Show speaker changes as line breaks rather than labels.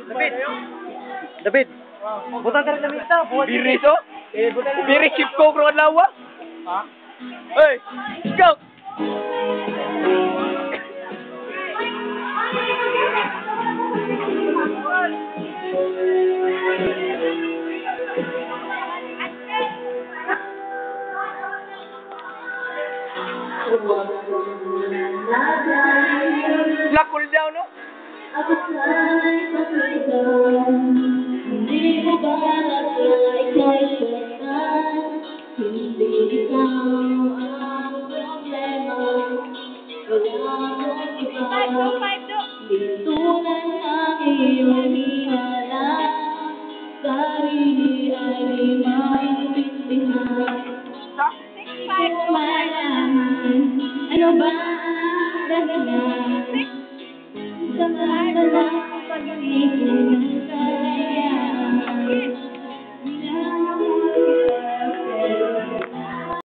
David! David! Butang ka rin na mista! Biriso? Biri chip ko bro lawa? Ha? Hey! Scout! Black cool down, no?
Ako sana'y pakita, hindi ko ba ika'y pagkat, hindi ikaw ang problema, wala akong iba, litunan ang iyong hinala, sarili ay di maintindihan, hindi ko malaman, ano ba ang dahilan?